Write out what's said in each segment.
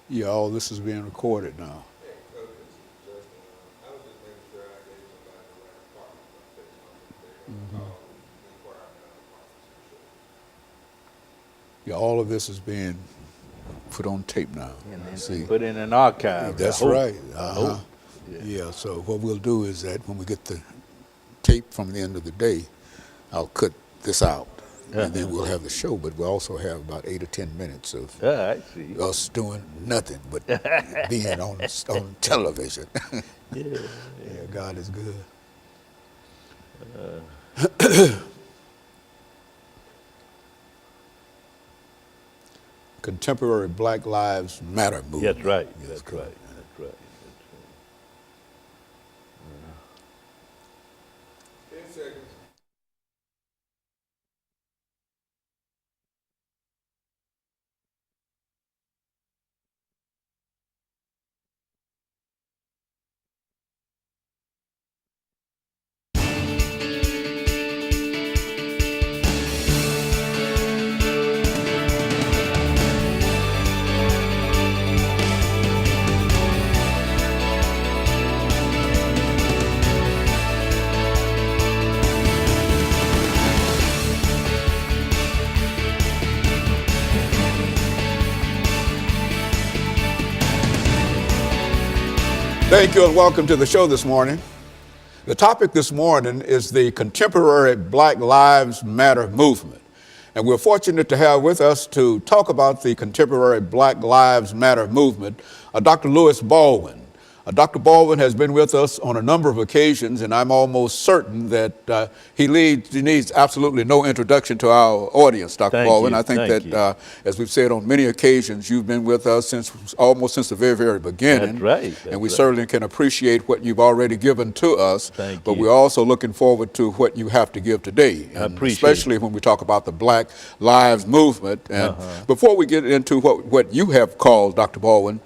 Yeah, all this is being recorded now. Yeah, Coach, this is Justin. I was just making sure I gave somebody the right apartment. I'm going to take something. They're going to call and inquire about apartments. Yeah, all of this is being put on tape now. And then See, put in an archive. that's I hope. right. I hope. Yeah. Yeah. So what we'll do is that when we get the tape from the end of the day, I'll cut this out, and then we'll have the show. But we'll also have about 8 or 10 minutes of I see. us doing nothing but being on television. Yeah. Yeah, God is good. Contemporary Black Lives Matter movement. That's right. Yes, That's good. right. That's right. 10 seconds. Thank you and welcome to the show this morning. The topic this morning is the contemporary Black Lives Matter movement. And we're fortunate to have with us to talk about the contemporary Black Lives Matter movement, Dr. LBaldwin. Dr. Baldwin has been with us on a number of occasions, and I'm almost certain that he needs absolutely no introduction to our audience, Dr. Thank Baldwin. you. I think Thank that, as we've said on many occasions, you've been with us almost since the very, very beginning. That's right. That's and we right. certainly can appreciate what you've already given to us. Thank but you. we're also looking forward to what you have to give today, I appreciate especially when we talk about the Black Lives Movement. And before we get into what you have called, Dr. Baldwin,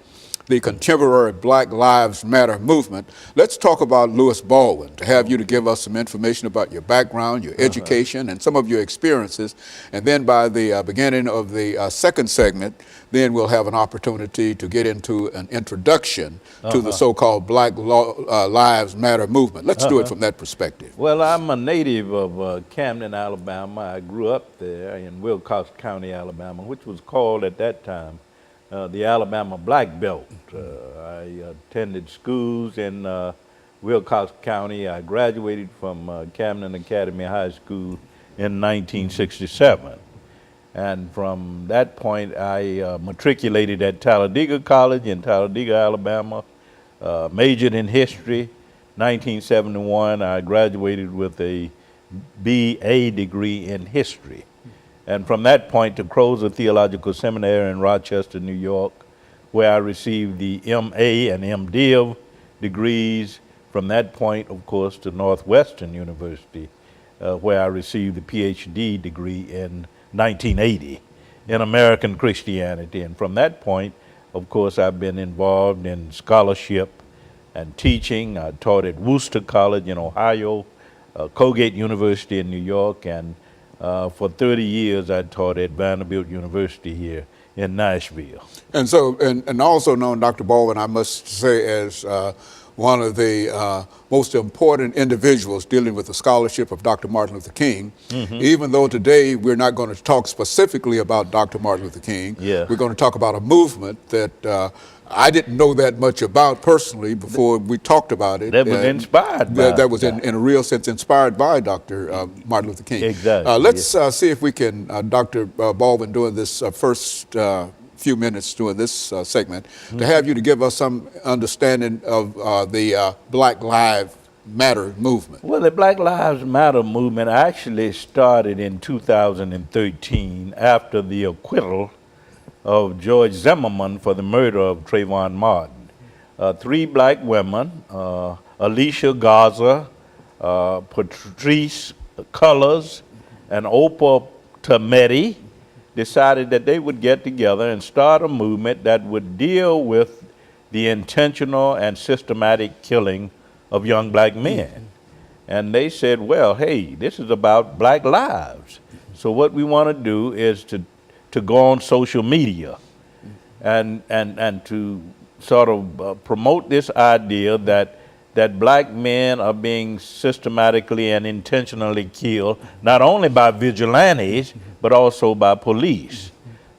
the contemporary Black Lives Matter movement, let's talk about LBaldwin, to have you to give us some information about your background, your education, and some of your experiences. And then by the beginning of the second segment, then we'll have an opportunity to get into an introduction to the so-called Black Lives Matter movement. Let's do it from that perspective. Well, I'm a native of Camden, Alabama. I grew up there in Wilcox County, Alabama, which was called at that time the Alabama Black Belt. I attended schools in Wilcox County. I graduated from Camden Academy High School in 1967. And from that point, I matriculated at Talladega College in Talladega, Alabama, majored in history. 1971, I graduated with a BA degree in history. And from that point to Crozer Theological Seminary in Rochester, New York, where I received the MA and MDiv degrees. From that point, of course, to Northwestern University, where I received the PhD degree in 1980 in American Christianity. And from that point, of course, I've been involved in scholarship and teaching. I taught at Worcester College in Ohio, Colgate University in New York, and for 30 years, I taught at Vanderbilt University here in Nashville. And so, and also known, Dr. Baldwin, I must say, as one of the most important individuals dealing with the scholarship of Dr. Martin Luther King. Even though today we're not going to talk specifically about Dr. Martin Luther King, Yeah. we're going to talk about a movement that I didn't know that much about personally before we talked about it. That was inspired by that was in a real sense inspired by Dr. Martin Luther King. Exactly. Let's see if we can, Dr. Baldwin, during this first few minutes during this segment, to have you to give us some understanding of the Black Lives Matter movement. Well, the Black Lives Matter movement actually started in 2013 after the acquittal of George Zimmerman for the murder of Trayvon Martin. 3 black women, Alicia Garza, Patrice Cullors, and Oprah Tometi, decided that they would get together and start a movement that would deal with the intentional and systematic killing of young black men. And they said, well, hey, this is about black lives. So what we want to do is to go on social media and to sort of promote this idea that black men are being systematically and intentionally killed, not only by vigilantes, but also by police.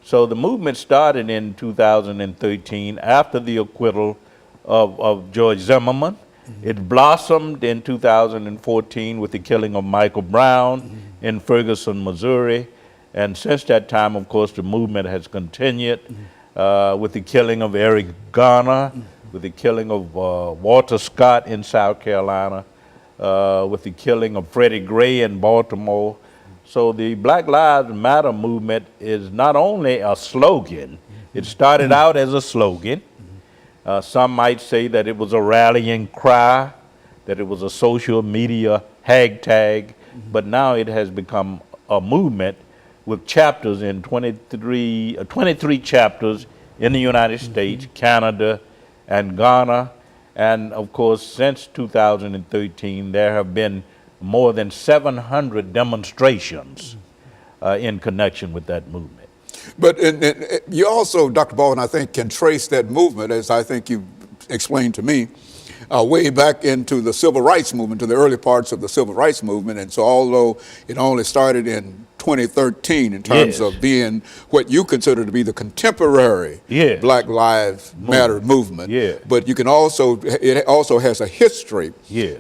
So the movement started in 2013 after the acquittal of George Zimmerman. It blossomed in 2014 with the killing of Michael Brown in Ferguson, Missouri. And since that time, of course, the movement has continued with the killing of Eric Garner, with the killing of Walter Scott in South Carolina, with the killing of Freddie Gray in Baltimore. So the Black Lives Matter movement is not only a slogan, it started out as a slogan. Some might say that it was a rallying cry, that it was a social media hashtag, but now it has become a movement with chapters in 23 chapters in the United States, Canada, and Ghana. And of course, since 2013, there have been more than 700 demonstrations in connection with that movement. But you also, Dr. Baldwin, I think, can trace that movement, as I think you explained to me, way back into the civil rights movement, to the early parts of the civil rights movement. And so although it only started in 2013 in terms of being what you consider to be the contemporary Black Lives Matter movement, but you can also, it also has a history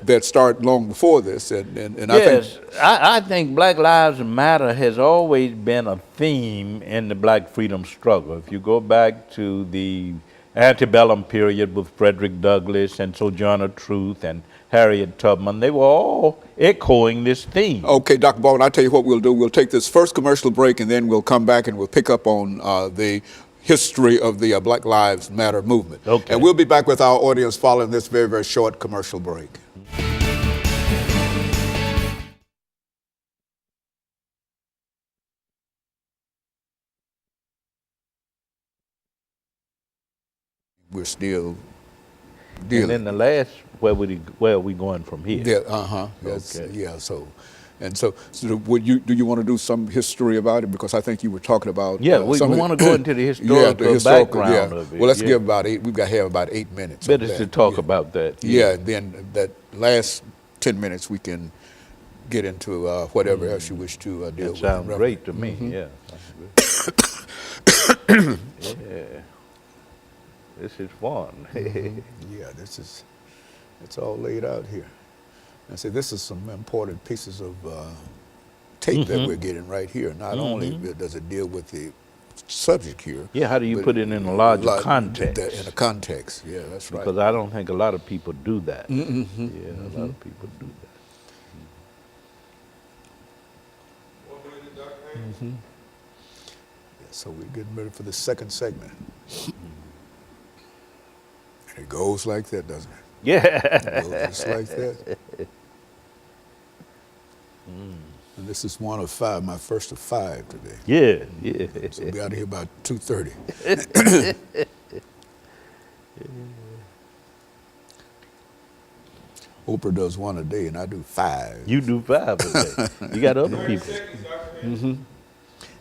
that started long before this. I think Black Lives Matter has always been a theme in the black freedom struggle. If you go back to the antebellum period with Frederick Douglass and Sojourner Truth and Harriet Tubman, they were all echoing this theme. Okay, Dr. Baldwin, I'll tell you what we'll do. We'll take this first commercial break, and then we'll come back and we'll pick up on the history of the Black Lives Matter movement. Okay. And we'll be back with our audience following this very, very short commercial break. We're still dealing. And then the last, where are we going from here? Yeah, Okay. Yeah, so would you, do you want to do some history about it? Because I think you were talking about. Yeah, we want to go into the historical background of it. Well, let's give about we've got to have about 8 minutes. Better to talk about that. Yeah, and then that last 10 minutes we can get into whatever else you wish to deal with. That sounds great to me, yeah. This is fun. Yeah, it's all laid out here. And see, this is some important pieces of tape that we're getting right here. Not only does it deal with the subject here. Yeah, how do you put it in a larger context? In a context, yeah, that's right. Because I don't think a lot of people do that. Yeah, a lot of people do that. 1 minute, Dr. Haynes. Yeah, so we're getting ready for the second segment. And it goes like that, doesn't it? Yeah. It goes just like that. And this is one of 5, my first of 5 today. Yeah. So we'll be out of here about 2:30. Oprah does 1 a day, and I do 5. You do 5 a day. You got other 30 people. seconds, Dr. Haynes.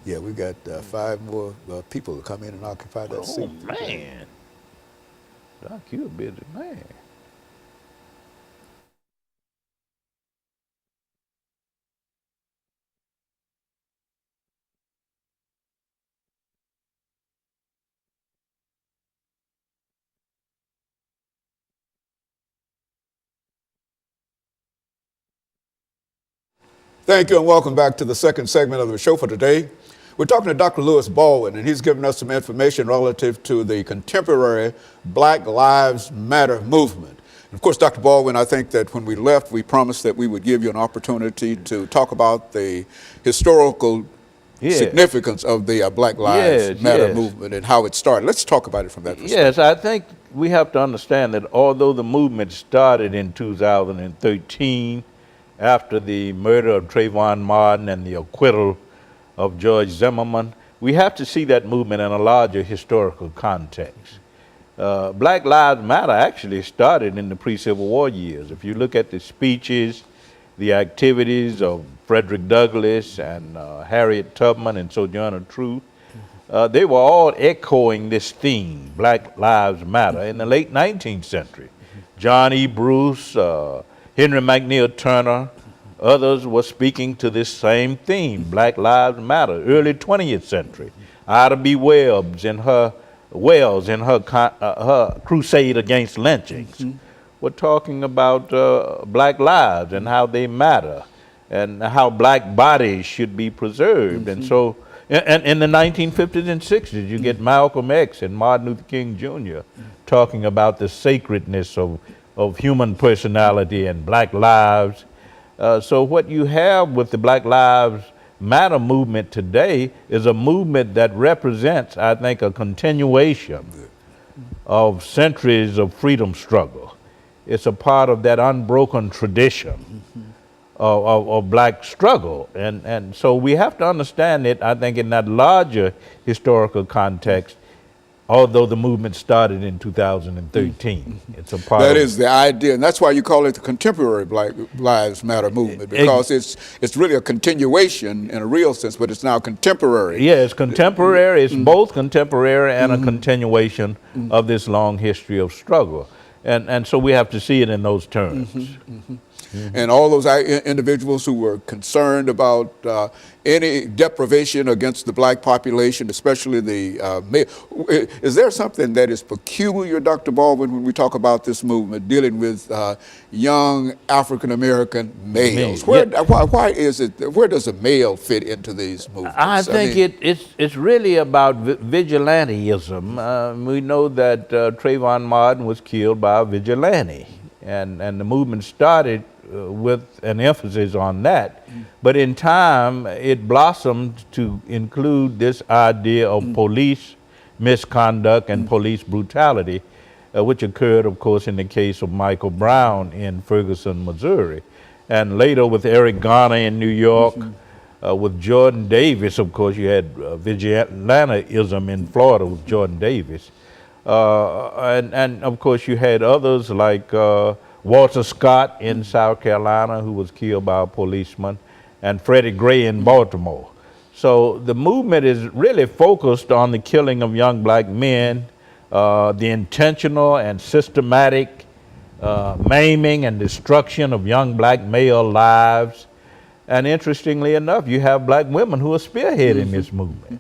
Yeah, we got 5 more people to come in and occupy that seat. Oh, man. Doc, you a busy man. Thank you and welcome back to the second segment of the show for today. We're talking to Dr. Louis Baldwin, and he's given us some information relative to the contemporary Black Lives Matter movement. And of course, Dr. Baldwin, I think that when we left, we promised that we would give you an opportunity to talk about the historical significance of the Black Lives Matter movement and how it started. Let's talk about it from that perspective. Yes, I think we have to understand that although the movement started in 2013, after the murder of Trayvon Martin and the acquittal of George Zimmerman, we have to see that movement in a larger historical context. Black Lives Matter actually started in the pre-Civil War years. If you look at the speeches, the activities of Frederick Douglass and Harriet Tubman and Sojourner Truth, they were all echoing this theme, Black Lives Matter, in the late 19th century. John E. Bruce, Henry McNeil Turner, others were speaking to this same theme, Black Lives Matter. Early 20th century, Ida B. Wells in her her crusade against lynchings were talking about black lives and how they matter and how black bodies should be preserved. And so and in the 1950s and 60s, you get Malcolm X and Martin Luther King Jr. talking about the sacredness of human personality and black lives. So what you have with the Black Lives Matter movement today is a movement that represents, I think, a continuation of centuries of freedom struggle. It's a part of that unbroken tradition of black struggle. And so we have to understand it, I think, in that larger historical context, although the movement started in 2013. It's a part That of is the idea, and that's why you call it the contemporary Black Lives Matter movement, because it's really a continuation in a real sense, but it's now contemporary. Yeah, it's contemporary. It's both contemporary and a continuation of this long history of struggle. And so we have to see it in those terms. And all those individuals who were concerned about any deprivation against the black population, especially the male. Is there something that is peculiar, Dr. Baldwin, when we talk about this movement dealing with young African-American males? Why is it, where does a male fit into these movements? I think it's really about vigilanteism. We know that Trayvon Martin was killed by a vigilante, and the movement started with an emphasis on that. But in time, it blossomed to include this idea of police misconduct and police brutality, which occurred, of course, in the case of Michael Brown in Ferguson, Missouri. And later with Eric Garner in New York, with Jordan Davis, of course, you had vigilanteism in Florida with Jordan Davis. And of course, you had others like Walter Scott in South Carolina, who was killed by a policeman, and Freddie Gray in Baltimore. So the movement is really focused on the killing of young black men, the intentional and systematic maiming and destruction of young black male lives. And interestingly enough, you have black women who are spearheading this movement.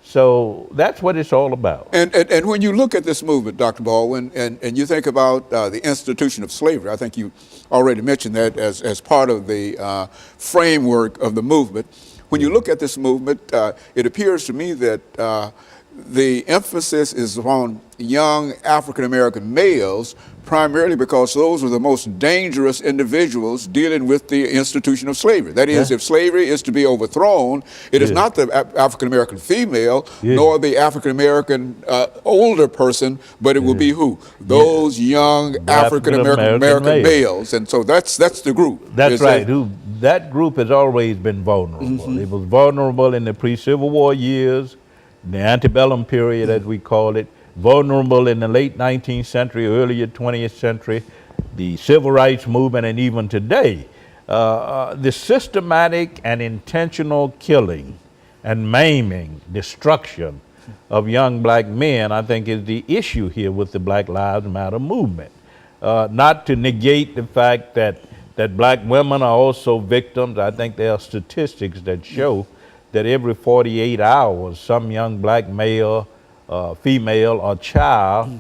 So that's what it's all about. And when you look at this movement, Dr. Baldwin, and you think about the institution of slavery, I think you already mentioned that as part of the framework of the movement. When you look at this movement, it appears to me that the emphasis is on young African-American males, primarily because those are the most dangerous individuals dealing with the institution of slavery. That is, if slavery is to be overthrown, it is not the African-American female, nor the African-American older person, but it will be who? Those young African-American males. And so that's the group. That's right. That group has always been vulnerable. It was vulnerable in the pre-Civil War years, the antebellum period, as we call it, vulnerable in the late 19th century, earlier 20th century, the civil rights movement, and even today. The systematic and intentional killing and maiming, destruction of young black men, I think, is the issue here with the Black Lives Matter movement. Not to negate the fact that black women are also victims. I think there are statistics that show that every 48 hours, some young black male, female, or child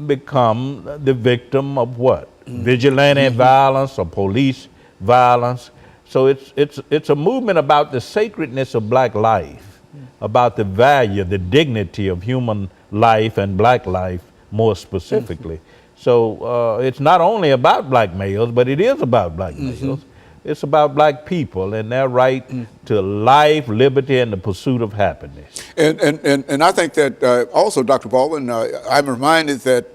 become the victim of what? Vigilante violence or police violence. So it's a movement about the sacredness of black life, about the value, the dignity of human life and black life more specifically. So it's not only about black males, but it is about black males. It's about black people and their right to life, liberty, and the pursuit of happiness. And I think that also, Dr. Baldwin, I'm reminded that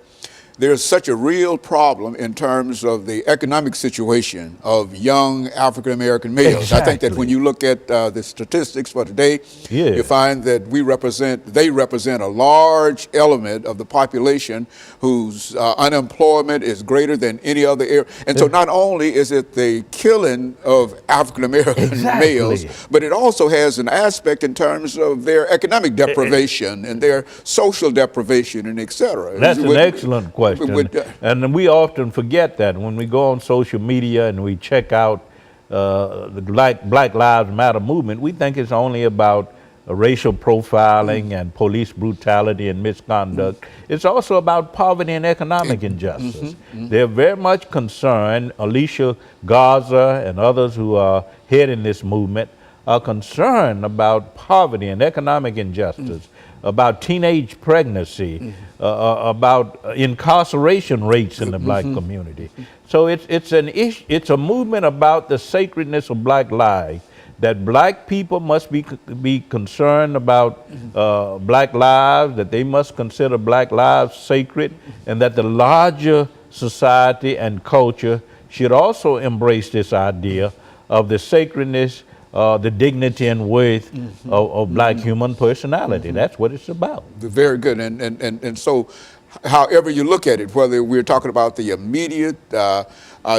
there's such a real problem in terms of the economic situation of young African American males. I think that when you look at the statistics for today, you find that they represent a large element of the population whose unemployment is greater than any other area. And so not only is it the killing of African American males, but it also has an aspect in terms of their economic deprivation and their social deprivation and et cetera. That's an excellent question. And we often forget that when we go on social media and we check out the Black Lives Matter movement, we think it's only about racial profiling and police brutality and misconduct. It's also about poverty and economic injustice. They're very much concerned, Alicia Garza and others who are heading this movement are concerned about poverty and economic injustice, about teenage pregnancy, about incarceration rates in the black community. So it's a movement about the sacredness of black life, that black people must be concerned about black lives, that they must consider black lives sacred, and that the larger society and culture should also embrace this idea of the sacredness, the dignity and worth of black human personality. That's what it's about. Very good. And so however you look at it, whether we're talking about the immediate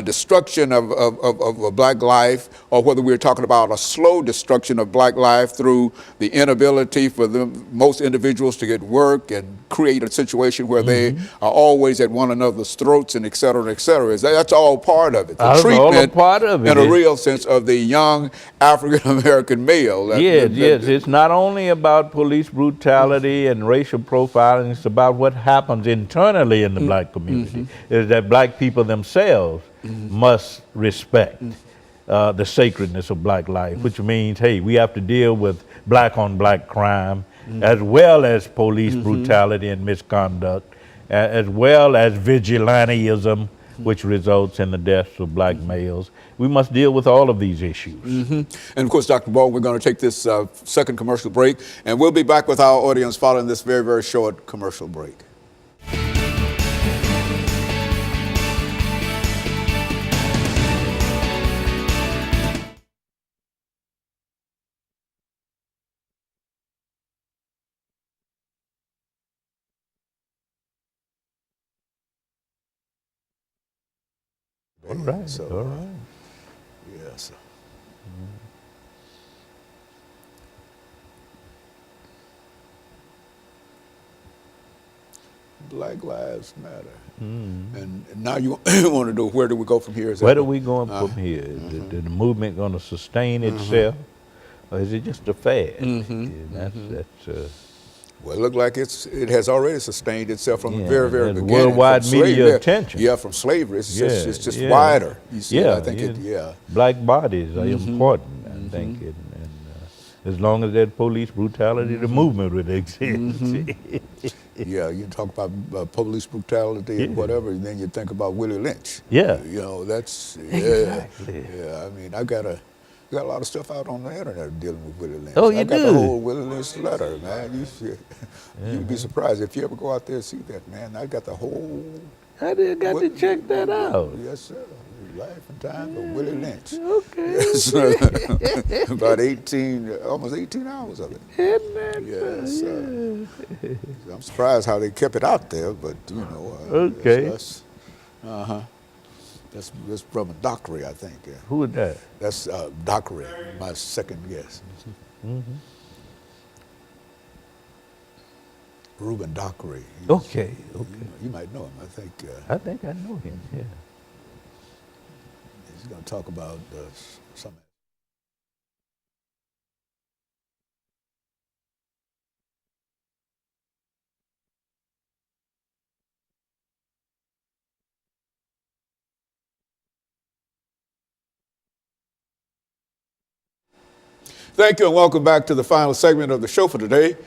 destruction of a black life, or whether we're talking about a slow destruction of black life through the inability for most individuals to get work and create a situation where they are always at one another's throats and et cetera, et cetera. That's all part of it. The treatment, all a part of it, in a real sense, of the young African American male. Yes. It's not only about police brutality and racial profiling, it's about what happens internally in the black community, is that black people themselves must respect the sacredness of black life, which means, hey, we have to deal with black on black crime, as well as police brutality and misconduct, as well as vigilantism, which results in the deaths of black males. We must deal with all of these issues. And of course, Dr. Baldwin, we're going to take this second commercial break, and we'll be back with our audience following this very, very short commercial break. All right. So, all right. Yes. Black Lives Matter. And now you want to know, where do we go from here? Where are we going from here? Is the movement going to sustain itself, or is it just a fad? Well, it looks like it has already sustained itself from the very, very beginning. Worldwide media attention. Yeah, from slavery. It's just wider. You see, I think Black bodies are important, I think. And as long as there's police brutality, the movement would exist. Yeah, you talk about police brutality and whatever, and then you think about Willie Lynch. Yeah. You know, that's, Exactly. Yeah, I mean, I got a lot of stuff out on the internet dealing with Willie Lynch. Oh, you I got do? the whole Willie Lynch letter, man. You'd be surprised if you ever go out there and see that, man. I got the whole... I got to check that out. Yes, sir. Life and Times of Willie Lynch. Okay. Yes, about almost 18 hours of it. Isn't that Yes. I'm surprised how they kept it out there, but you know. Okay. That's from Dockery, I think. Who is that? That's Dockery, my second guess. Reuben Dockery. Okay. You might know him, I think. I think I know him, yeah. He's going to talk about some. Thank you and welcome back to the final segment of the show for today.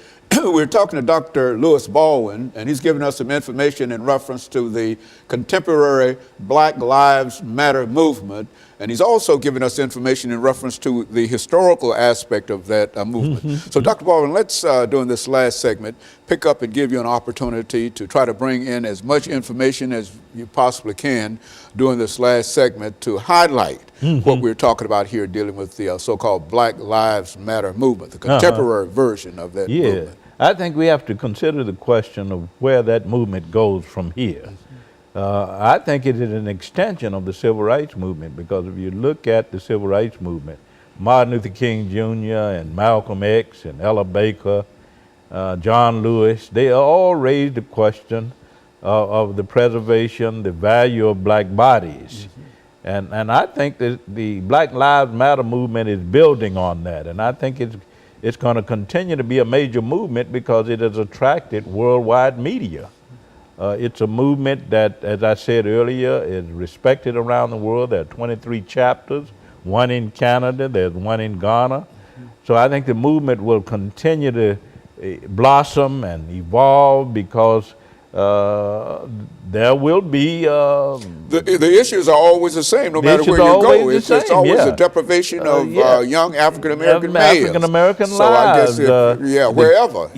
We're talking to Dr. LBaldwin, and he's giving us some information in reference to the contemporary Black Lives Matter movement And he's also given us information in reference to the historical aspect of that movement. So, Dr. Baldwin, let's, during this last segment, pick up and give you an opportunity to try to bring in as much information as you possibly can during this last segment to highlight what we're talking about here, dealing with the so-called Black Lives Matter movement, the contemporary version of that movement. I think we have to consider the question of where that movement goes from here. I think it is an extension of the civil rights movement, because if you look at the civil rights movement, Martin Luther King Jr. and Malcolm X and Ella Baker, John Lewis, they all raised the question of the preservation, the value of black bodies. And I think that the Black Lives Matter movement is building on that. And I think it's going to continue to be a major movement because it has attracted worldwide media. It's a movement that, as I said earlier, is respected around the world. There are 23 chapters, one in Canada, there's one in Ghana. So I think the movement will continue to blossom and evolve because there will be the issues are always the same, no matter where you go. It's always a deprivation of young African American males. African American lives. So I guess wherever.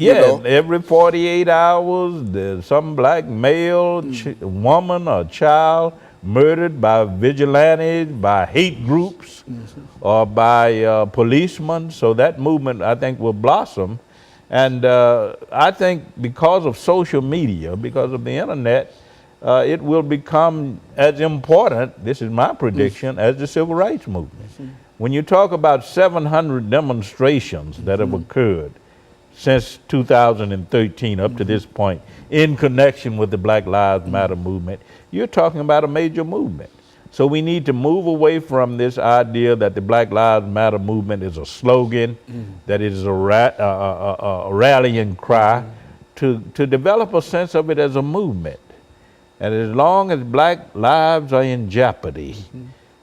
Every 48 hours, there's some black male, woman, or child murdered by vigilantes, by hate groups, or by policemen. So that movement, I think, will blossom. And I think because of social media, because of the internet, it will become as important, this is my prediction, as the civil rights movement. When you talk about 700 demonstrations that have occurred since 2013 up to this point in connection with the Black Lives Matter movement, you're talking about a major movement. So we need to move away from this idea that the Black Lives Matter movement is a slogan, that it is a rallying cry, to develop a sense of it as a movement. And as long as black lives are in jeopardy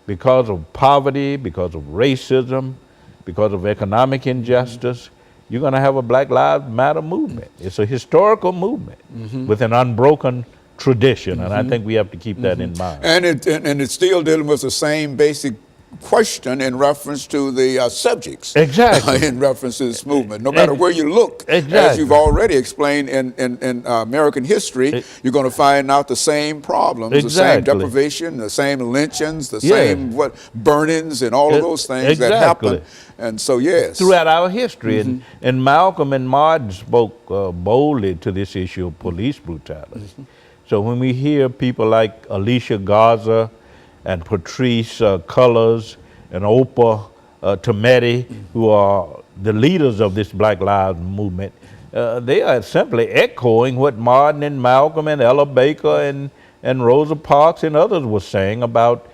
because of poverty, because of racism, because of economic injustice, you're going to have a Black Lives Matter movement. It's a historical movement with an unbroken tradition, and I think we have to keep that in mind. And it's still dealing with the same basic question in reference to the subjects. Exactly. In reference to this movement. No matter where you look, exactly, as you've already explained in American history, you're going to find out the same problems, the same deprivation, the same lynchings, the same burnings, and all of those things that happen. And so, yes. Throughout our history. And Malcolm and Martin spoke boldly to this issue of police brutality. So when we hear people like Alicia Garza and Patrice Cullors and Oprah Tometi, who are the leaders of this Black Lives movement, they are simply echoing what Martin and Malcolm and Ella Baker and Rosa Parks and others were saying about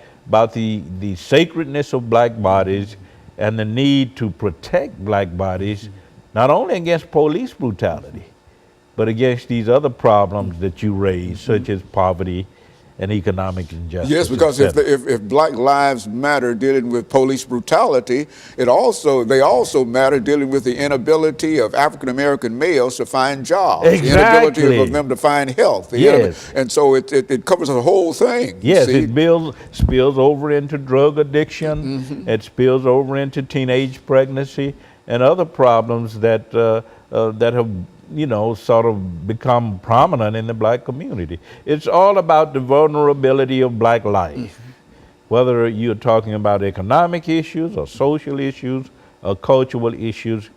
the sacredness of black bodies and the need to protect black bodies, not only against police brutality, but against these other problems that you raise, such as poverty and economic injustice. Yes, because if Black Lives Matter dealing with police brutality, they also matter dealing with the inability of African American males to find jobs, the inability of them to find health. And so it covers the whole thing. Yes, it spills over into drug addiction, it spills over into teenage pregnancy and other problems that have sort of become prominent in the black community. It's all about the vulnerability of black life. Whether you're talking about economic issues or social issues or cultural issues,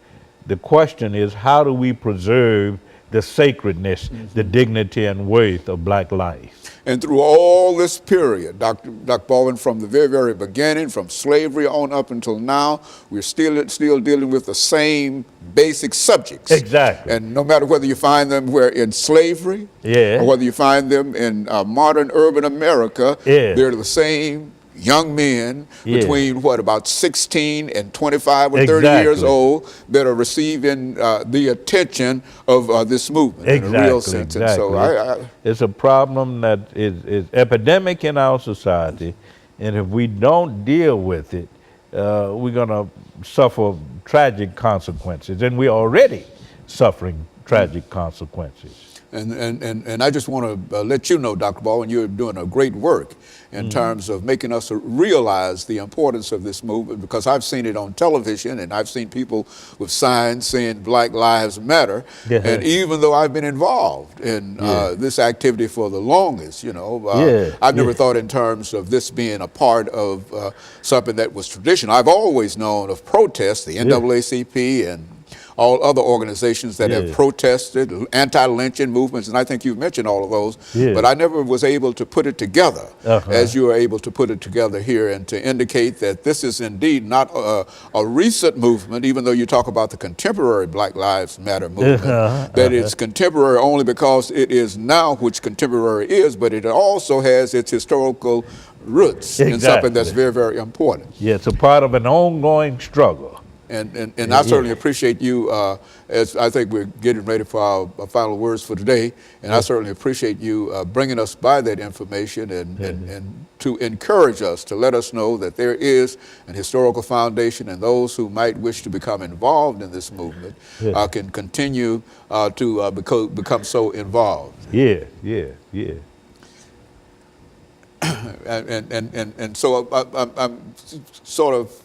the question is, how do we preserve the sacredness, the dignity and worth of black life? And through all this period, Dr. Baldwin, from the very, very beginning, from slavery on up until now, we're still dealing with the same basic subjects. Exactly. And no matter whether you find them in slavery, or whether you find them in modern urban America, they're the same young men between about 16 and 25 or 30 years old that are receiving the attention of this movement in a real sense. And so it's a problem that is epidemic in our society, and if we don't deal with it, we're going to suffer tragic consequences, and we're already suffering tragic consequences. And I just want to let you know, Dr. Baldwin, you're doing a great work in terms of making us realize the importance of this movement, because I've seen it on television and I've seen people with signs saying Black Lives Matter. And even though I've been involved in this activity for the longest, I've never thought in terms of this being a part of something that was traditional. I've always known of protests, the NAACP and all other organizations that have protested, anti-lynching movements, and I think you've mentioned all of those, but I never was able to put it together as you are able to put it together here, and to indicate that this is indeed not a recent movement, even though you talk about the contemporary Black Lives Matter movement, that it's contemporary only because it is now which contemporary is, but it also has its historical roots in something that's very, very important. Yeah, it's a part of an ongoing struggle. And I certainly appreciate you, as I think we're getting ready for our final words for today, and I certainly appreciate you bringing us by that information and to encourage us, to let us know that there is an historical foundation, and those who might wish to become involved in this movement can continue to become so involved. And so I'm sort of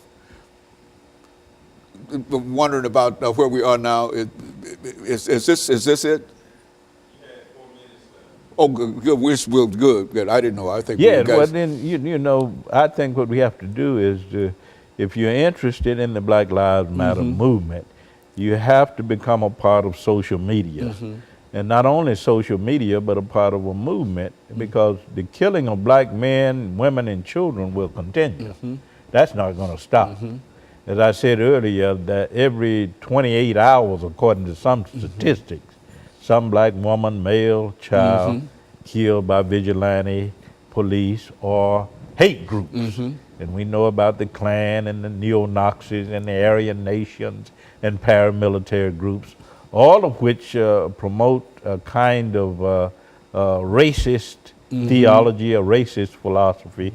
wondering about where we are now. Is this it? You had 4 minutes left. Oh, good. Good. I didn't know. I think well then I think what we have to do is if you're interested in the Black Lives Matter movement, you have to become a part of social media. And not only social media, but a part of a movement, because the killing of black men, women, and children will continue. That's not going to stop. As I said earlier, that every 28 hours, according to some statistics, some black woman, male, child killed by vigilante police or hate groups. And we know about the Klan and the neo-Nazis and the Aryan nations and paramilitary groups, all of which promote a kind of racist theology, a racist philosophy.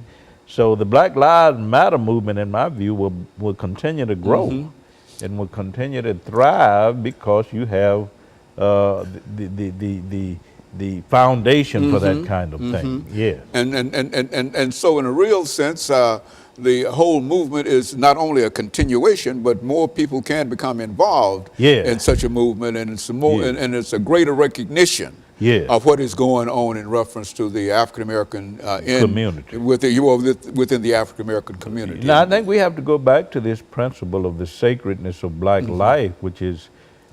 So the Black Lives Matter movement, in my view, will continue to grow and will continue to thrive, because you have the foundation for that kind of thing. And so in a real sense, the whole movement is not only a continuation, but more people can become involved in such a movement, and it's and it's a greater recognition of what is going on in reference to the African American community within the African American community. Now, I think we have to go back to this principle of the sacredness of black life, which is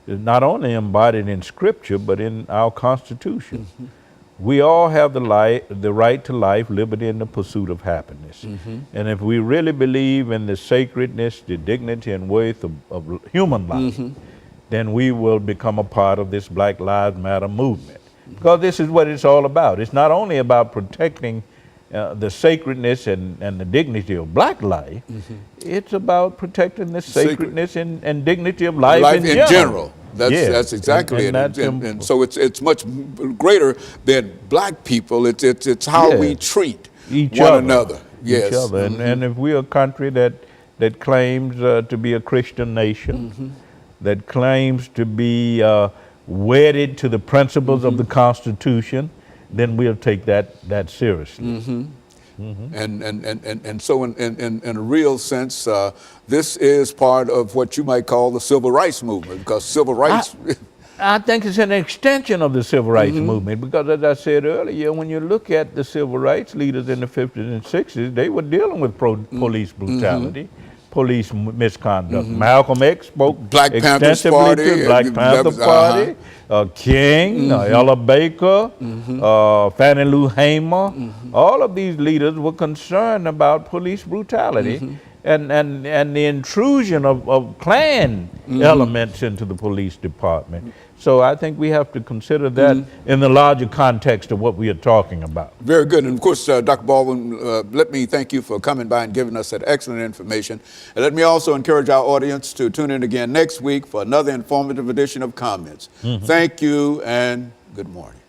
not only embodied in Scripture but in our Constitution. We all have the right to life, liberty, and the pursuit of happiness. And if we really believe in the sacredness, the dignity, and worth of human life, then we will become a part of this Black Lives Matter movement. Because this is what it's all about. It's not only about protecting the sacredness and the dignity of black life, it's about protecting the sacredness and dignity of life in general. That's exactly it. And so it's much greater than black people. It's how we treat one another. Each other. And if we're a country that claims to be a Christian nation, that claims to be wedded to the principles of the Constitution, then we'll take that seriously. And so in a real sense, this is part of what you might call the civil rights movement, because civil rights... I think it's an extension of the civil rights movement, because as I said earlier, when you look at the civil rights leaders in the 50s and 60s, they were dealing with police brutality, police misconduct. Malcolm X spoke Black Panthers Party, to Black Panther Party, King, Ella Baker, Fannie Lou Hamer. All of these leaders were concerned about police brutality and the intrusion of Klan elements into the police department. So I think we have to consider that in the larger context of what we are talking about. Very good. And of course, Dr. Baldwin, let me thank you for coming by and giving us that excellent information. And let me also encourage our audience to tune in again next week for another informative edition of Comments. Thank you and good morning.